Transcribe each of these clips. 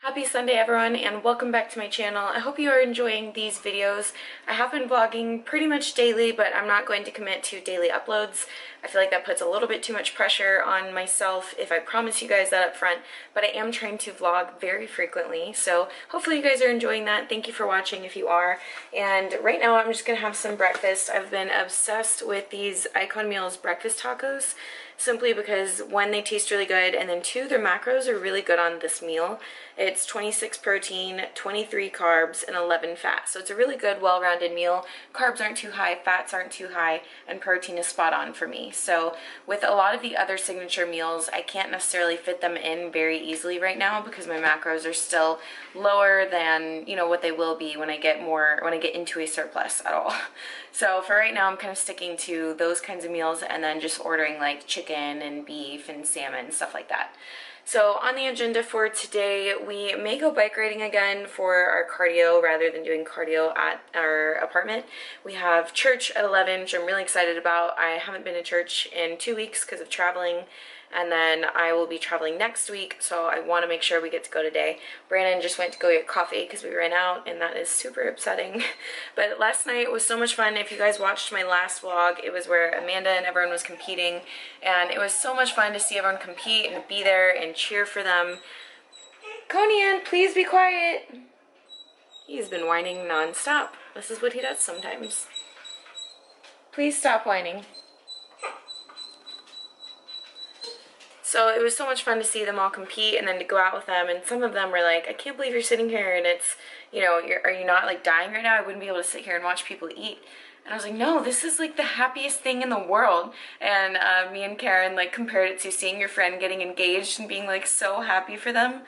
Happy Sunday everyone, and welcome back to my channel. I hope you are enjoying these videos. I have been vlogging pretty much daily, but I'm not going to commit to daily uploads. I feel like that puts a little bit too much pressure on myself if I promise you guys that up front, but I am trying to vlog very frequently, so hopefully you guys are enjoying that. Thank you for watching if you are. And right now I'm just gonna have some breakfast. I've been obsessed with these Icon Meals breakfast tacos, simply because one, they taste really good, and then two, their macros are really good on this meal. It's 26 protein, 23 carbs, and 11 fat. So it's a really good, well-rounded meal. Carbs aren't too high, fats aren't too high, and protein is spot on for me. So with a lot of the other signature meals, I can't necessarily fit them in very easily right now because my macros are still lower than, you know, what they will be when I get into a surplus at all. So for right now, I'm kind of sticking to those kinds of meals and then just ordering like chicken and beef and salmon, stuff like that. So on the agenda for today, we may go bike riding again for our cardio rather than doing cardio at our apartment. We have church at 11, which I'm really excited about. I haven't been to church in 2 weeks because of traveling, and then I will be traveling next week, so I want to make sure we get to go today. Brandon just went to go get coffee because we ran out, and that is super upsetting. But last night was so much fun. If you guys watched my last vlog, it was where Amanda and everyone was competing, and it was so much fun to see everyone compete and be there and cheer for them. Conian, please be quiet. He's been whining non-stop. This is what he does sometimes. Please stop whining. So it was so much fun to see them all compete and then to go out with them, and some of them were like, I can't believe you're sitting here and it's, you know, are you not like dying right now? I wouldn't be able to sit here and watch people eat. And I was like, no, this is like the happiest thing in the world. And me and Karen like compared it to seeing your friend getting engaged and being like so happy for them.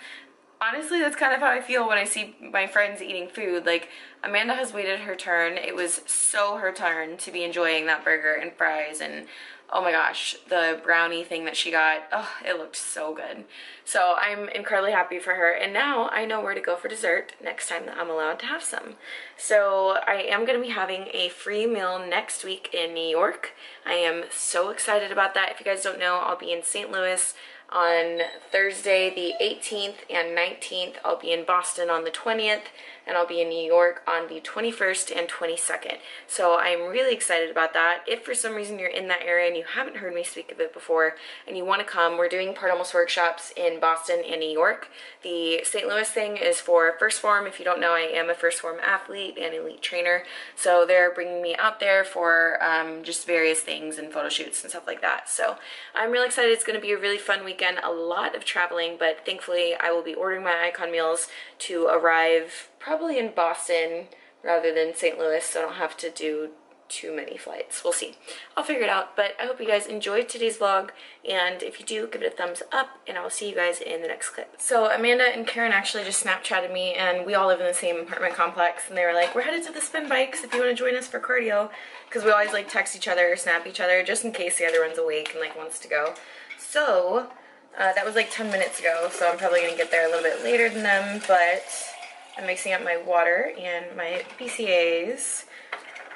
Honestly, that's kind of how I feel when I see my friends eating food. Like, Amanda has waited her turn. It was so her turn to be enjoying that burger and fries, and oh my gosh, the brownie thing that she got, oh, it looked so good. So I'm incredibly happy for her, and now I know where to go for dessert next time that I'm allowed to have some. So I am going to be having a free meal next week in New York. I am so excited about that. If you guys don't know, I'll be in St. Louis on Thursday the 18th and 19th. I'll be in Boston on the 20th, and I'll be in New York on the 21st and 22nd. So I'm really excited about that. If for some reason you're in that area and you haven't heard me speak of it before and you want to come, we're doing Part Almost workshops in Boston and New York. The St. Louis thing is for First Form. If you don't know, I am a First Form athlete and elite trainer. So they're bringing me out there for just various things and photo shoots and stuff like that. So I'm really excited. It's going to be a really fun weekend. A lot of traveling, but thankfully I will be ordering my Icon Meals to arrive probably in Boston rather than St. Louis, so I don't have to do too many flights. We'll see. I'll figure it out, but I hope you guys enjoyed today's vlog, and if you do, give it a thumbs up, and I will see you guys in the next clip. So Amanda and Karen actually just Snapchatted me, and we all live in the same apartment complex, and they were like, we're headed to the spin bikes if you want to join us for cardio, because we always like text each other or snap each other just in case the other one's awake and like wants to go. So that was like 10 minutes ago, so I'm probably gonna get there a little bit later than them, but I'm mixing up my water and my BCAAs.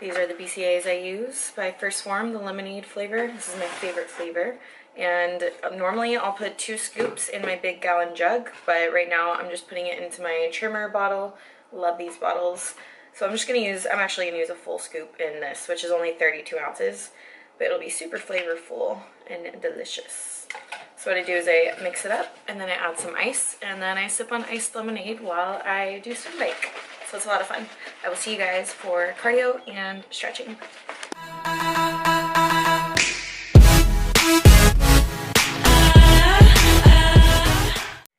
These are the BCAAs I use by First Form, the lemonade flavor. This is my favorite flavor. And normally I'll put 2 scoops in my big gallon jug, but right now I'm just putting it into my trimmer bottle. Love these bottles. So I'm actually gonna use a full scoop in this, which is only 32 ounces, but it'll be super flavorful and delicious. So what I do is I mix it up, and then I add some ice, and then I sip on iced lemonade while I do swim bike. So it's a lot of fun. I will see you guys for cardio and stretching.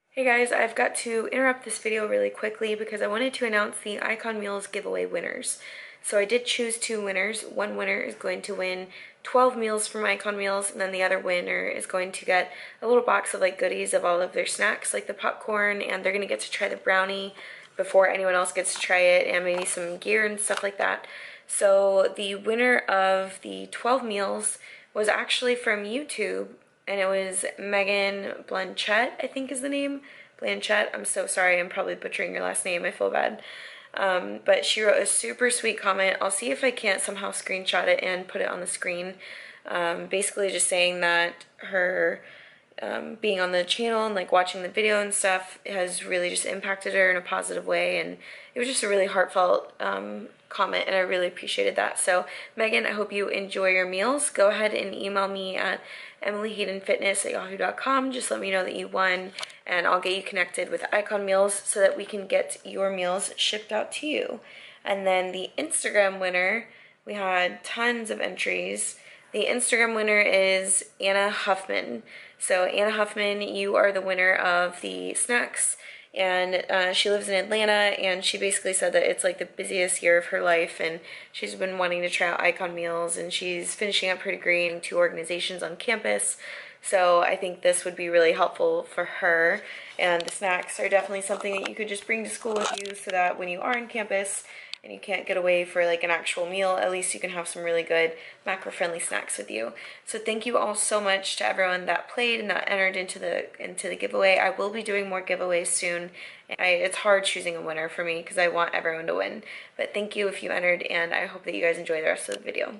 Hey guys, I've got to interrupt this video really quickly because I wanted to announce the Icon Meals giveaway winners. So I did choose 2 winners. One winner is going to win 12 meals from Icon Meals, and then the other winner is going to get a little box of like goodies of all of their snacks, like the popcorn, and they're going to get to try the brownie before anyone else gets to try it, and maybe some gear and stuff like that. So the winner of the 12 meals was actually from YouTube, and it was Megan Blanchett, I think is the name. Blanchett, I'm so sorry, I'm probably butchering your last name, I feel bad. But she wrote a super sweet comment. I'll see if I can't somehow screenshot it and put it on the screen. Basically just saying that her being on the channel and like watching the video and stuff has really just impacted her in a positive way, and it was just a really heartfelt comment, and I really appreciated that. So Megan, I hope you enjoy your meals. Go ahead and email me at emilyhaydenfitness@yahoo.com. Just let me know that you won, and I'll get you connected with Icon Meals so that we can get your meals shipped out to you. And then the Instagram winner, we had tons of entries. The Instagram winner is Anna Huffman. So Anna Huffman, you are the winner of the snacks, and she lives in Atlanta, and she basically said that it's like the busiest year of her life, and she's been wanting to try out Icon Meals, and she's finishing up her degree in 2 organizations on campus. So I think this would be really helpful for her, and the snacks are definitely something that you could just bring to school with you, so that when you are on campus and you can't get away for like an actual meal, at least you can have some really good macro-friendly snacks with you. So thank you all so much to everyone that played and that entered into the giveaway. I will be doing more giveaways soon. It's hard choosing a winner for me because I want everyone to win. But thank you if you entered, and I hope that you guys enjoy the rest of the video.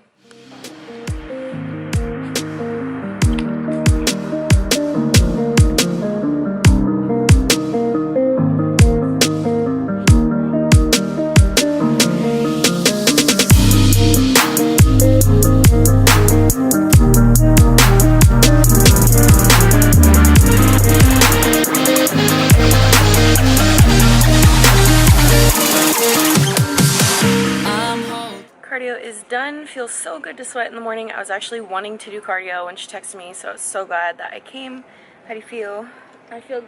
Cardio is done. Feels so good to sweat in the morning. I was actually wanting to do cardio when she texted me, so I was so glad that I came. How do you feel? I feel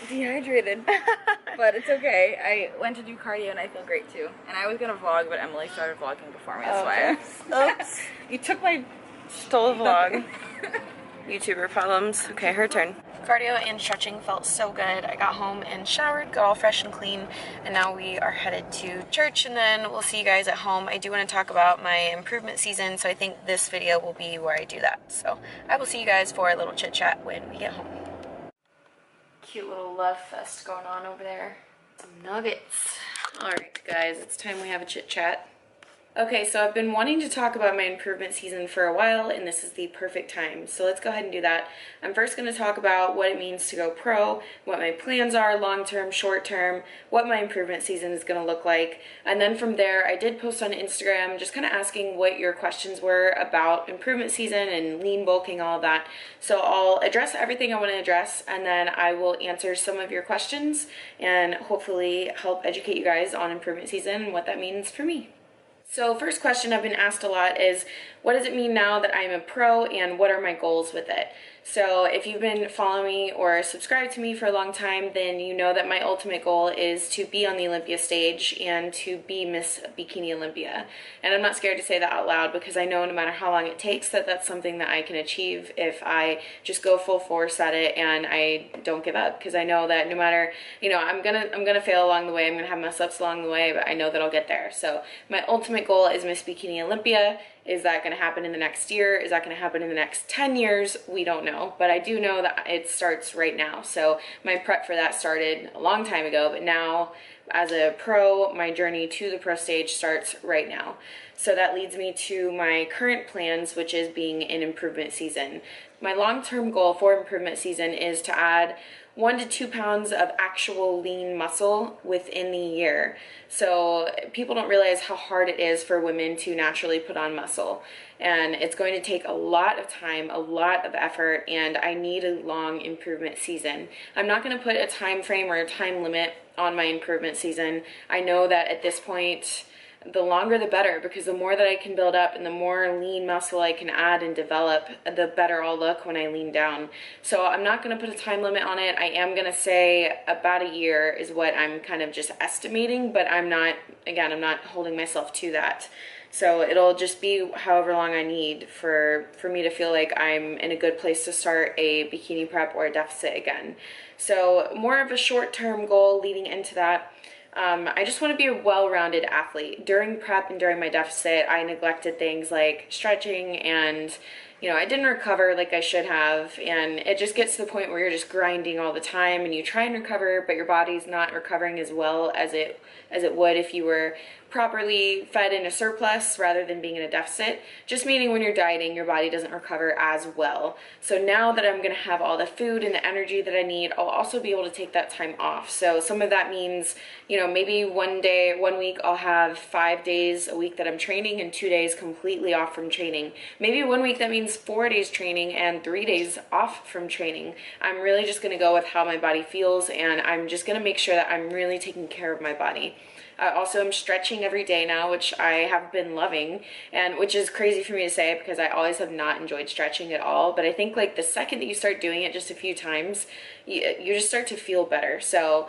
dehydrated, but it's okay. I went to do cardio and I feel great too. And I was gonna vlog, but Emily started vlogging before me. That's why. Oops. You took my stole vlog. YouTuber problems. Okay, her turn. Cardio and stretching felt so good. I got home and showered, got all fresh and clean, and now we are headed to church, and then we'll see you guys at home. I do want to talk about my improvement season, so I think this video will be where I do that. So I will see you guys for a little chit chat when we get home. Cute little love fest going on over there. Some nuggets. Alright guys, it's time we have a chit chat. Okay, so I've been wanting to talk about my improvement season for a while, and this is the perfect time. So let's go ahead and do that. I'm first going to talk about what it means to go pro, what my plans are, long-term, short-term, what my improvement season is going to look like. And then from there, I did post on Instagram just kind of asking what your questions were about improvement season and lean bulking, all of that. So I'll address everything I want to address, and then I will answer some of your questions and hopefully help educate you guys on improvement season and what that means for me. So first question I've been asked a lot is, what does it mean now that I'm a pro, and what are my goals with it? So if you've been following me or subscribed to me for a long time, then you know that my ultimate goal is to be on the Olympia stage and to be Miss Bikini Olympia. And I'm not scared to say that out loud, because I know no matter how long it takes, that that's something that I can achieve if I just go full force at it and I don't give up. Because I know that no matter, you know, I'm gonna fail along the way, I'm gonna have mess ups along the way, but I know that I'll get there. So my ultimate goal is Miss Bikini Olympia. Is that going to happen in the next year? Is that going to happen in the next 10 years? We don't know, but I do know that it starts right now. So my prep for that started a long time ago, but now as a pro, my journey to the pro stage starts right now. So that leads me to my current plans, which is being in improvement season. My long-term goal for improvement season is to add 1 to 2 pounds of actual lean muscle within the year. So people don't realize how hard it is for women to naturally put on muscle. And it's going to take a lot of time, a lot of effort, and I need a long improvement season. I'm not going to put a time frame or a time limit on my improvement season. I know that at this point, the longer the better, because the more that I can build up and the more lean muscle I can add and develop, the better I'll look when I lean down. So I'm not going to put a time limit on it. I am going to say about a year is what I'm kind of just estimating, but I'm not holding myself to that. So it'll just be however long I need for me to feel like I'm in a good place to start a bikini prep or a deficit again. So more of a short-term goal leading into that. I just want to be a well-rounded athlete. During prep and during my deficit, I neglected things like stretching and, you know, I didn't recover like I should have, and it just gets to the point where you're just grinding all the time and you try and recover, but your body's not recovering as well as it would if you were properly fed in a surplus rather than being in a deficit. Just meaning when you're dieting, your body doesn't recover as well. So now that I'm gonna have all the food and the energy that I need, I'll also be able to take that time off. So some of that means, you know, maybe one week I'll have 5 days a week that I'm training and 2 days completely off from training. Maybe one week that means 4 days training and 3 days off from training. I'm really just gonna go with how my body feels, and I'm just gonna make sure that I'm really taking care of my body. I also am stretching every day now, which I have been loving, and which is crazy for me to say because I always have not enjoyed stretching at all. But I think like the second that you start doing it just a few times, you just start to feel better. So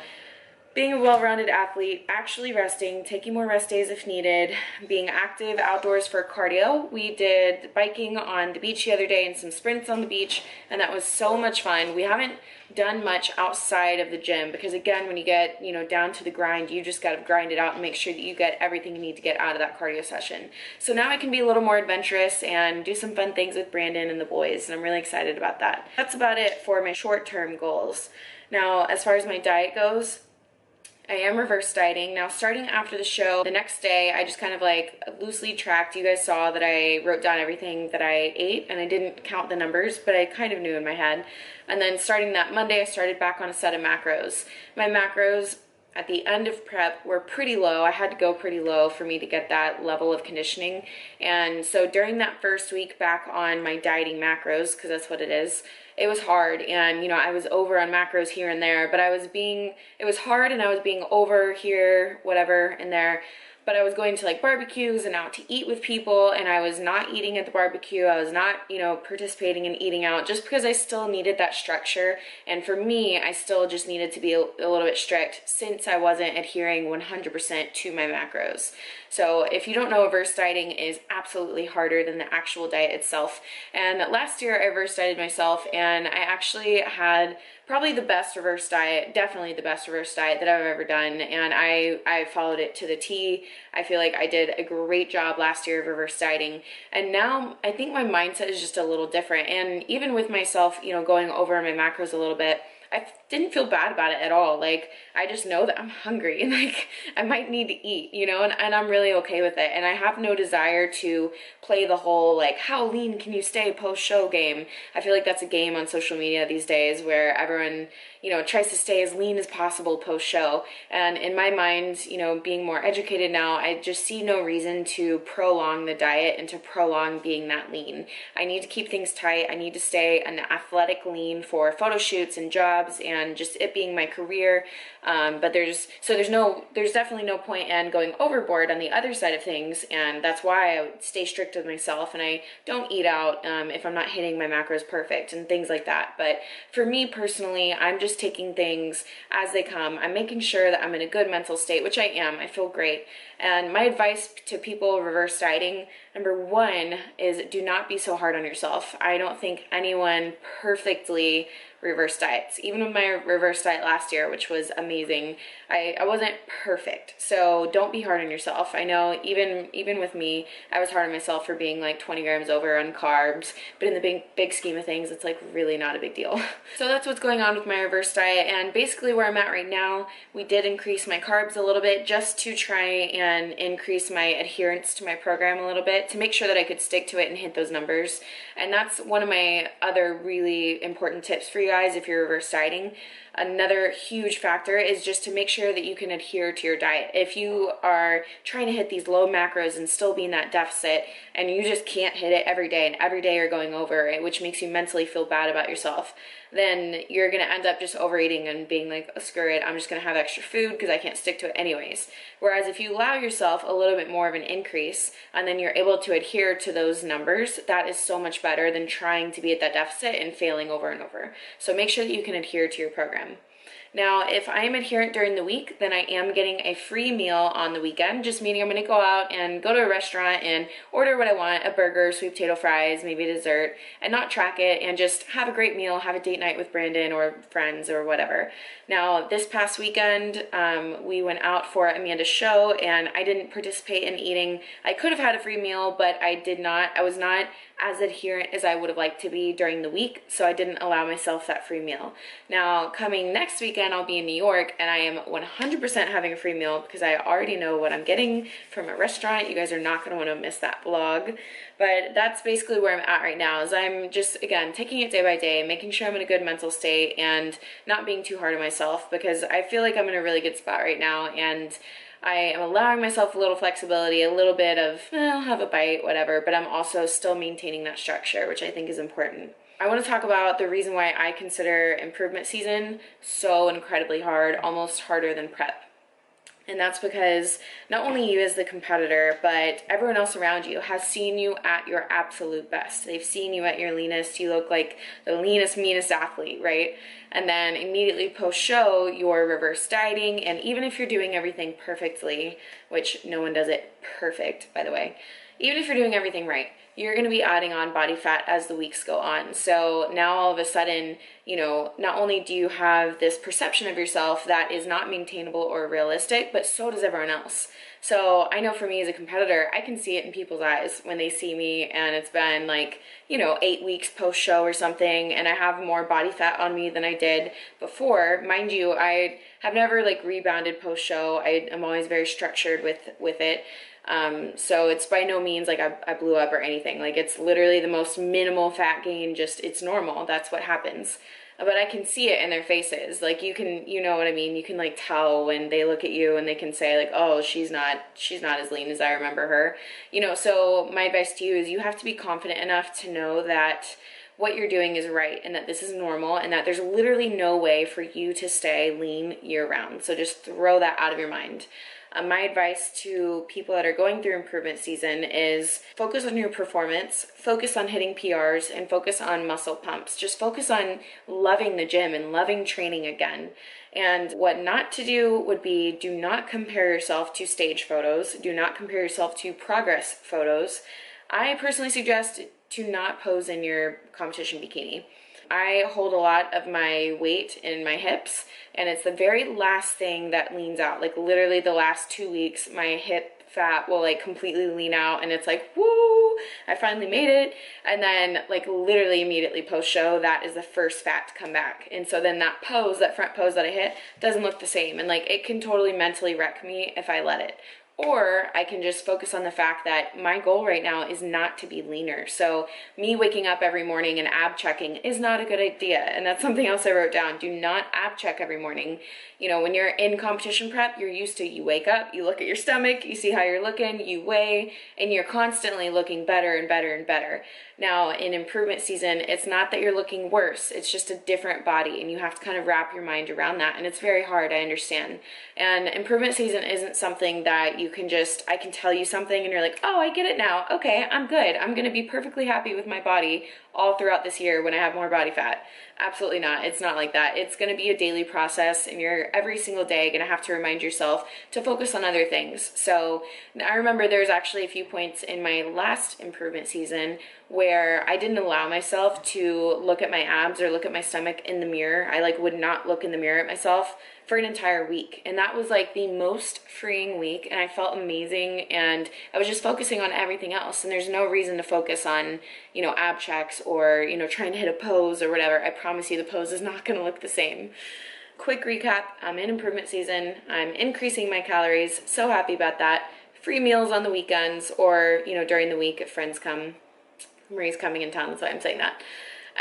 being a well-rounded athlete, actually resting, taking more rest days if needed, being active outdoors for cardio. We did biking on the beach the other day and some sprints on the beach, and that was so much fun. We haven't done much outside of the gym because, again, when you get, you know, down to the grind, you just got to grind it out and make sure that you get everything you need to get out of that cardio session. So now I can be a little more adventurous and do some fun things with Brandon and the boys, and I'm really excited about that. That's about it for my short-term goals. Now, as far as my diet goes, I am reverse dieting. Now, starting after the show, the next day, I just kind of like loosely tracked. You guys saw that I wrote down everything that I ate, and I didn't count the numbers, but I kind of knew in my head. And then starting that Monday, I started back on a set of macros. My macros at the end of prep were pretty low. I had to go pretty low for me to get that level of conditioning. And so during that first week back on my dieting macros, because that's what it is, it was hard, and you know, I was over on macros here and there, but it was hard, and I was being over here, whatever, and there, but I was going to like barbecues and out to eat with people, and I was not eating at the barbecue. I was not, you know, participating in eating out just because I still needed that structure. And for me, I still just needed to be a little bit strict since I wasn't adhering 100% to my macros. So if you don't know, reverse dieting is absolutely harder than the actual diet itself. And last year I reverse dieted myself, and I actually had probably the best reverse diet, definitely the best reverse diet that I've ever done, and I followed it to the T. I feel like I did a great job last year of reverse dieting, and now I think my mindset is just a little different. And even with myself, you know, going over my macros a little bit, I didn't feel bad about it at all. Like, I just know that I'm hungry and like I might need to eat, you know, and I'm really okay with it. And I have no desire to play the whole like how lean can you stay post-show game. I feel like that's a game on social media these days where everyone, you know, tries to stay as lean as possible post-show. And in my mind, you know, being more educated now, I just see no reason to prolong the diet and to prolong being that lean. I need to keep things tight. I need to stay an athletic lean for photo shoots and jobs and just it being my career. But there's definitely no point in going overboard on the other side of things, and that's why I would stay strict with myself and I don't eat out if I'm not hitting my macros perfect and things like that. But for me personally, I'm just taking things as they come. I'm making sure that I'm in a good mental state, which I am. I feel great. And my advice to people reverse dieting, number one, is do not be so hard on yourself. I don't think anyone perfectly reverse diets. Even with my reverse diet last year, which was amazing, I wasn't perfect. So don't be hard on yourself. I know even with me, I was hard on myself for being like 20 grams over on carbs, but in the big scheme of things, it's like really not a big deal. So that's what's going on with my reverse diet, and basically where I'm at right now, we did increase my carbs a little bit just to try and increase my adherence to my program a little bit to make sure that I could stick to it and hit those numbers. And that's one of my other really important tips for you guys if you're reverse dieting. Another huge factor is just to make sure that you can adhere to your diet. If you are trying to hit these low macros and still be in that deficit and you just can't hit it every day and every day you're going over it, which makes you mentally feel bad about yourself, then you're going to end up just overeating and being like, oh, screw it, I'm just going to have extra food because I can't stick to it anyways. Whereas if you allow yourself a little bit more of an increase and then you're able to adhere to those numbers, that is so much better than trying to be at that deficit and failing over and over. So make sure that you can adhere to your program. Now, if I am adherent during the week, then I am getting a free meal on the weekend, just meaning I'm going to go out and go to a restaurant and order what I want, a burger, sweet potato fries, maybe a dessert, and not track it, and just have a great meal, have a date night with Brandon or friends or whatever. Now, this past weekend, we went out for Amanda's show, and I didn't participate in eating. I could have had a free meal, but I did not. I was not as adherent as I would have liked to be during the week, so I didn't allow myself that free meal. Now, coming next weekend, I'll be in New York, and I am 100% having a free meal because I already know what I'm getting from a restaurant. You guys are not going to want to miss that vlog, but that's basically where I'm at right now, is I'm just, again, taking it day by day, making sure I'm in a good mental state and not being too hard on myself, because I feel like I'm in a really good spot right now, and I am allowing myself a little flexibility, a little bit of, I'll have a bite, whatever, but I'm also still maintaining that structure, which I think is important. I want to talk about the reason why I consider improvement season so incredibly hard, almost harder than prep. And that's because not only you as the competitor, but everyone else around you has seen you at your absolute best. They've seen you at your leanest. You look like the leanest, meanest athlete, right? And then immediately post-show, you're reverse dieting. And even if you're doing everything perfectly, which no one does it perfect, by the way, even if you're doing everything right, you're going to be adding on body fat as the weeks go on. So now all of a sudden, you know, not only do you have this perception of yourself that is not maintainable or realistic, but so does everyone else. So I know for me as a competitor, I can see it in people's eyes when they see me and it's been like, you know, 8 weeks post-show or something, and I have more body fat on me than I did before. Mind you, I have never like rebounded post-show. I am always very structured with it. So it's by no means like I blew up or anything. Like, it's literally the most minimal fat gain, just it's normal. That's what happens. But I can see it in their faces. Like, you know what I mean? You can like tell when they look at you and they can say like, oh, she's not as lean as I remember her. You know, so my advice to you is you have to be confident enough to know that what you're doing is right and that this is normal and that there's literally no way for you to stay lean year round. So just throw that out of your mind. My advice to people that are going through improvement season is focus on your performance, focus on hitting PRs, and focus on muscle pumps. Just focus on loving the gym and loving training again. And what not to do would be, do not compare yourself to stage photos. Do not compare yourself to progress photos. I personally suggest to not pose in your competition bikini. I hold a lot of my weight in my hips, and it's the very last thing that leans out. Like, literally the last 2 weeks, my hip fat will like completely lean out, and it's like, woo, I finally made it. And then like literally immediately post show, that is the first fat to come back. And so then that pose, that front pose that I hit, doesn't look the same. And like, it can totally mentally wreck me if I let it. Or I can just focus on the fact that my goal right now is not to be leaner. So me waking up every morning and ab checking is not a good idea. And that's something else I wrote down. Do not ab check every morning. You know, when you're in competition prep, you're used to, you wake up, you look at your stomach, you see how you're looking, you weigh, and you're constantly looking better and better and better. Now, in improvement season, it's not that you're looking worse, it's just a different body, and you have to kind of wrap your mind around that, and it's very hard, I understand. And improvement season isn't something that you can just, I can tell you something and you're like, oh, I get it now, okay, I'm good, I'm gonna be perfectly happy with my body all throughout this year when I have more body fat. Absolutely not. It's not like that. It's going to be a daily process, and you're every single day going to have to remind yourself to focus on other things. So I remember there's actually a few points in my last improvement season where I didn't allow myself to look at my abs or look at my stomach in the mirror. I like would not look in the mirror at myself for an entire week, and that was like the most freeing week, and I felt amazing, and I was just focusing on everything else. And there's no reason to focus on, you know, ab checks or, you know, trying to hit a pose or whatever. I promise you the pose is not going to look the same. Quick recap, I'm in improvement season, I'm increasing my calories, so happy about that. Free meals on the weekends or, you know, during the week if friends come. Marie's coming in town, that's why I'm saying that.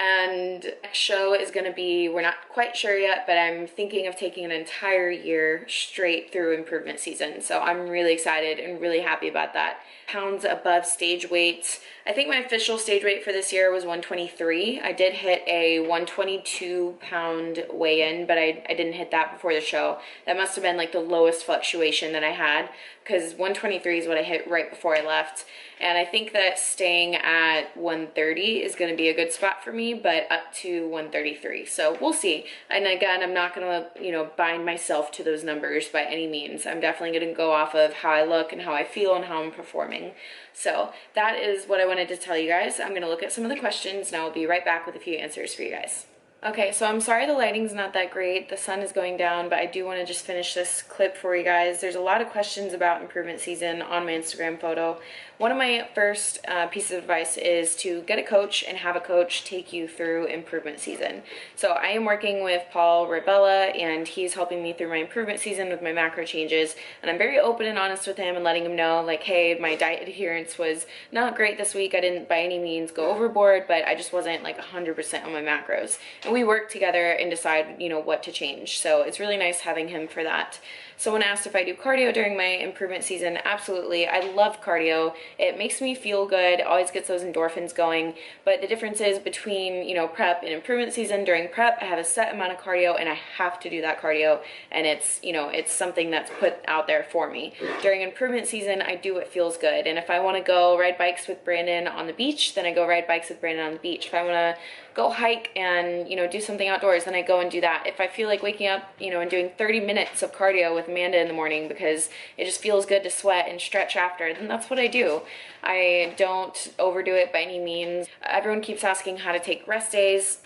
And next show is going to be, we're not quite sure yet, but I'm thinking of taking an entire year straight through improvement season. So I'm really excited and really happy about that. Pounds above stage weight. I think my official stage weight for this year was 123. I did hit a 122-pound weigh-in, but I didn't hit that before the show. That must have been like the lowest fluctuation that I had, because 123 is what I hit right before I left. And I think that staying at 130 is going to be a good spot for me, but up to 133. So we'll see. And again, I'm not going to, you know, bind myself to those numbers by any means. I'm definitely going to go off of how I look and how I feel and how I'm performing. So that is what I wanted to tell you guys. I'm going to look at some of the questions and I will be right back with a few answers for you guys. Okay, so I'm sorry the lighting's not that great. The sun is going down, but I do want to just finish this clip for you guys. There's a lot of questions about improvement season on my Instagram photo. One of my first pieces of advice is to get a coach and have a coach take you through improvement season. So I am working with Paul Ribella, and he's helping me through my improvement season with my macro changes. And I'm very open and honest with him and letting him know, like, hey, my diet adherence was not great this week. I didn't by any means go overboard, but I just wasn't like 100% on my macros. And we work together and decide, you know, what to change. So it's really nice having him for that. Someone asked if I do cardio during my improvement season. Absolutely. I love cardio. It makes me feel good. It always gets those endorphins going. But the difference is between, you know, prep and improvement season. During prep, I have a set amount of cardio and I have to do that cardio. And it's, you know, it's something that's put out there for me. During improvement season, I do what feels good. And if I want to go ride bikes with Brandon on the beach, then I go ride bikes with Brandon on the beach. If I want to go hike and, you know, do something outdoors, then I go and do that. If I feel like waking up, you know, and doing 30 minutes of cardio with Amanda in the morning because it just feels good to sweat and stretch after, then that's what I do. I don't overdo it by any means. Everyone keeps asking how to take rest days.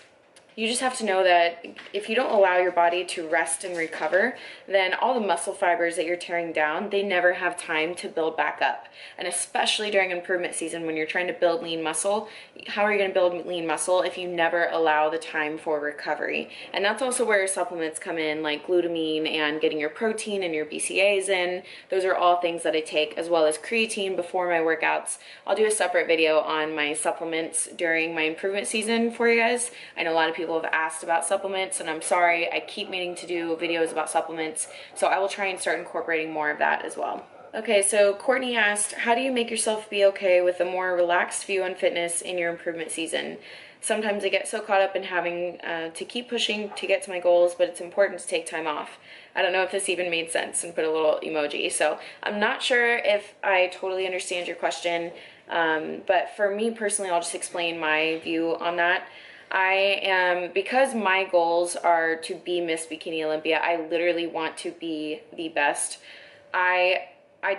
You just have to know that if you don't allow your body to rest and recover, then all the muscle fibers that you're tearing down, they never have time to build back up. And especially during improvement season, when you're trying to build lean muscle, how are you going to build lean muscle if you never allow the time for recovery? And that's also where supplements come in, like glutamine and getting your protein and your BCAAs in. Those are all things that I take, as well as creatine before my workouts. I'll do a separate video on my supplements during my improvement season for you guys. I know a lot of people have asked about supplements, and I'm sorry, I keep meaning to do videos about supplements, so I will try and start incorporating more of that as well. Okay, so Courtney asked, how do you make yourself be okay with a more relaxed view on fitness in your improvement season? Sometimes I get so caught up in having to keep pushing to get to my goals, but it's important to take time off. I don't know if this even made sense, and put a little emoji. So I'm not sure if I totally understand your question, but for me personally, I'll just explain my view on that. Because my goals are to be Miss Bikini Olympia, I literally want to be the best. I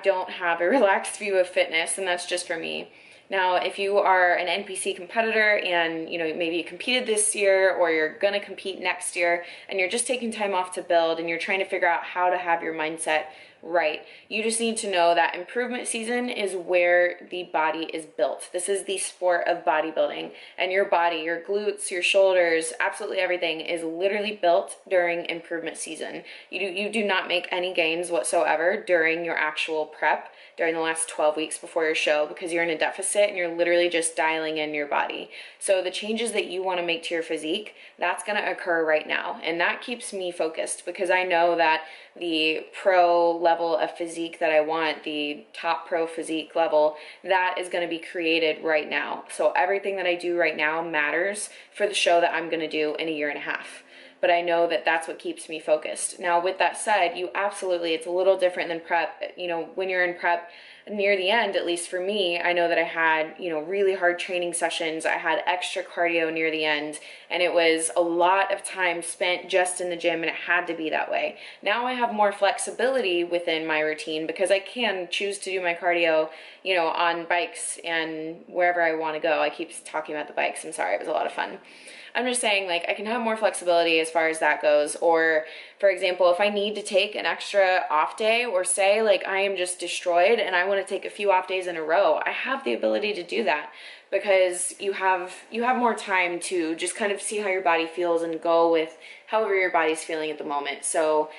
don't have a relaxed view of fitness, and that's just for me. Now, if you are an NPC competitor and, you know, maybe you competed this year or you're going to compete next year and you're just taking time off to build and you're trying to figure out how to have your mindset right, you just need to know that improvement season is where the body is built. This is the sport of bodybuilding, and your body, your glutes, your shoulders, absolutely everything is literally built during improvement season. You do not make any gains whatsoever during your actual prep, during the last 12 weeks before your show, because you're in a deficit and you're literally just dialing in your body. So the changes that you want to make to your physique, that's going to occur right now, and that keeps me focused, because I know that the pro level of physique that I want, the top pro physique level, that is going to be created right now. So everything that I do right now matters for the show that I'm going to do in a year and a half. But I know that that's what keeps me focused. Now, with that said, you absolutely, it's a little different than prep. You know, when you're in prep, near the end, at least for me, I know that I had, you know, really hard training sessions. I had extra cardio near the end, and it was a lot of time spent just in the gym, and it had to be that way. Now I have more flexibility within my routine because I can choose to do my cardio, you know, on bikes and wherever I want to go. I keep talking about the bikes. I'm sorry, it was a lot of fun. I'm just saying, like, I can have more flexibility as far as that goes. Or, for example, if I need to take an extra off day, or say, like, I am just destroyed and I want to take a few off days in a row, I have the ability to do that, because you have more time to just kind of see how your body feels and go with however your body's feeling at the moment. So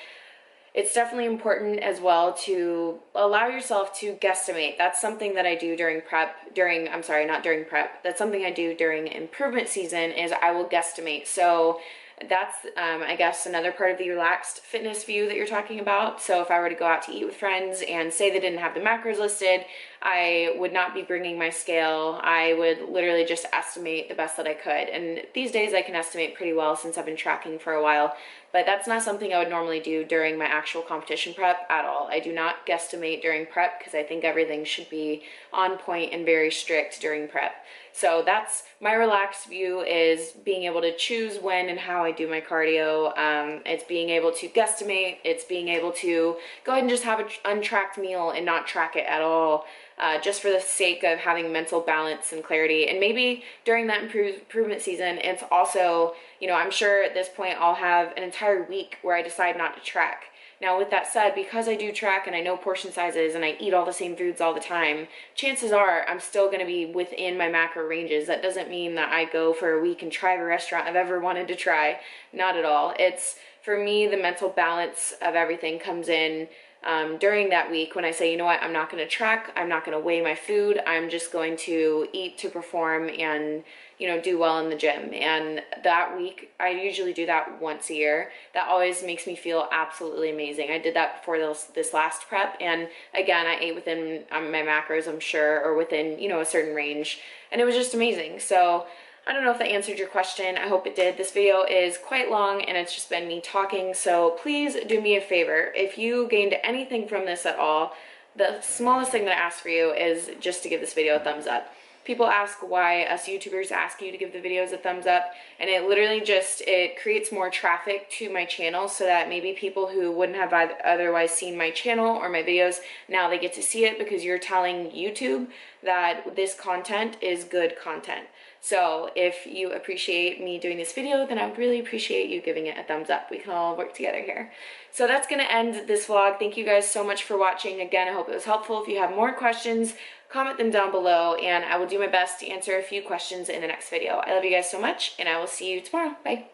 it's definitely important as well to allow yourself to guesstimate. That's something that I do during prep, not during prep. That's something I do during improvement season, is I will guesstimate. So that's, I guess, another part of the relaxed fitness view that you're talking about. So if I were to go out to eat with friends and say they didn't have the macros listed, I would not be bringing my scale. I would literally just estimate the best that I could. And these days I can estimate pretty well since I've been tracking for a while, but that's not something I would normally do during my actual competition prep at all. I do not guesstimate during prep because I think everything should be on point and very strict during prep. So that's my relaxed view, is being able to choose when and how I do my cardio. It's being able to guesstimate. It's being able to go ahead and just have an untracked meal and not track it at all, just for the sake of having mental balance and clarity. And maybe during that improvement season, it's also, you know, I'm sure at this point I'll have an entire week where I decide not to track. Now, with that said, because I do track and I know portion sizes and I eat all the same foods all the time, chances are I'm still going to be within my macro ranges. That doesn't mean that I go for a week and try every restaurant I've ever wanted to try. Not at all. It's, for me, the mental balance of everything comes in during that week when I say, you know what, I'm not going to track, I'm not going to weigh my food, I'm just going to eat to perform and, you know, do well in the gym. And that week, I usually do that once a year. That always makes me feel absolutely amazing. I did that before this last prep, and again, I ate within my macros, I'm sure, or within, you know, a certain range, and it was just amazing. So I don't know if that answered your question. I hope it did. This video is quite long and it's just been me talking, so please do me a favor. If you gained anything from this at all, the smallest thing that I ask for you is just to give this video a thumbs up. People ask why us YouTubers ask you to give the videos a thumbs up, and it literally just, it creates more traffic to my channel so that maybe people who wouldn't have otherwise seen my channel or my videos, now they get to see it because you're telling YouTube that this content is good content. So if you appreciate me doing this video, then I would really appreciate you giving it a thumbs up. We can all work together here. So that's gonna end this vlog. Thank you guys so much for watching. Again, I hope it was helpful. If you have more questions, comment them down below and I will do my best to answer a few questions in the next video. I love you guys so much and I will see you tomorrow. Bye.